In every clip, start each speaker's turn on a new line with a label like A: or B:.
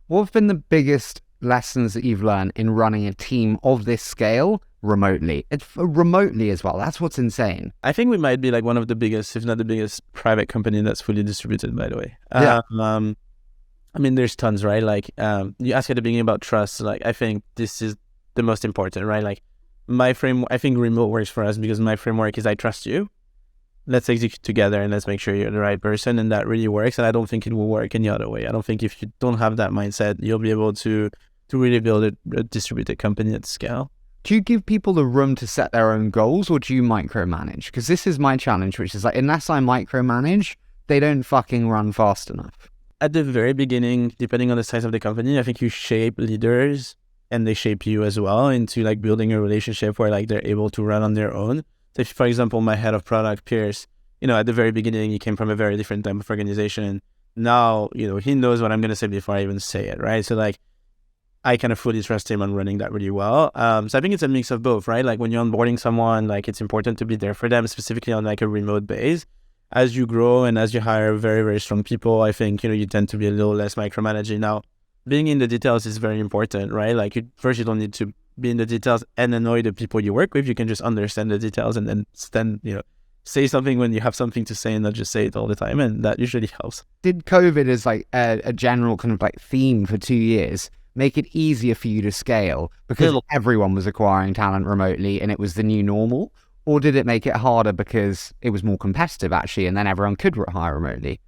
A: What have been the biggest lessons that you've learned in running a team of this scale remotely? Remotely as well. That's what's insane.
B: I think we might be like one of the biggest, if not the biggest, private company that's fully distributed, by the way.
A: Yeah.
B: I mean, there's tons, right? Like, you asked at the beginning about trust. Like, I think this is the most important, right? Like, I think remote works for us because my framework is I trust you. Let's execute together and let's make sure you're the right person. And that really works. And I don't think it will work any other way. I don't think if you don't have that mindset, you'll be able to really build a distributed company at scale.
A: Do you give people the room to set their own goals, or do you micromanage? Because this is my challenge, which is like, unless I micromanage, they don't fucking run fast enough.
B: At the very beginning, depending on the size of the company, I think you shape leaders and they shape you as well into like building a relationship where like they're able to run on their own. So if, for example, my head of product, Pierce, at the very beginning, he came from a very different type of organization. Now, he knows what I'm going to say before I even say it, right? So like, I kind of fully trust him on running that really well. So I think it's a mix of both, right? Like when you're onboarding someone, like it's important to be there for them, specifically on like a remote base. As you grow and as you hire very, very strong people, I think, you tend to be a little less micromanaging. Now, being in the details is very important, right? Like you don't need to be in the details and annoy the people you work with. You can just understand the details and then say something when you have something to say and not just say it all the time. And that usually helps.
A: Did COVID as like a general kind of like theme for 2 years make it easier for you to scale because everyone was acquiring talent remotely and it was the new normal? Or did it make it harder because it was more competitive actually and then everyone could hire remotely?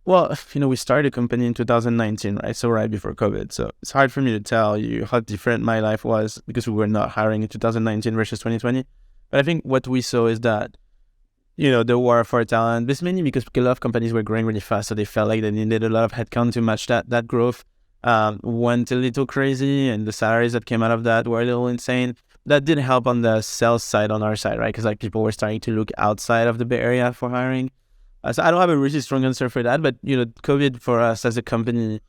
B: Well, we started a company in 2019, right? So right before COVID. So it's hard for me to tell you how different my life was because we were not hiring in 2019 versus 2020. But I think what we saw is that, the war for talent, this mainly because a lot of companies were growing really fast. So they felt like they needed a lot of headcount to match that growth. Went a little crazy and the salaries that came out of that were a little insane. That didn't help on the sales side on our side, right? Because like people were starting to look outside of the Bay Area for hiring. So I don't have a really strong answer for that, but COVID for us as a company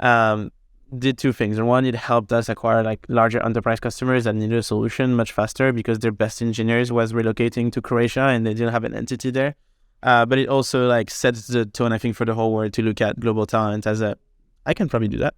B: did two things. And one, it helped us acquire like larger enterprise customers that needed a solution much faster because their best engineers was relocating to Croatia and they didn't have an entity there. But it also like sets the tone, I think, for the whole world to look at global talent as I can probably do that.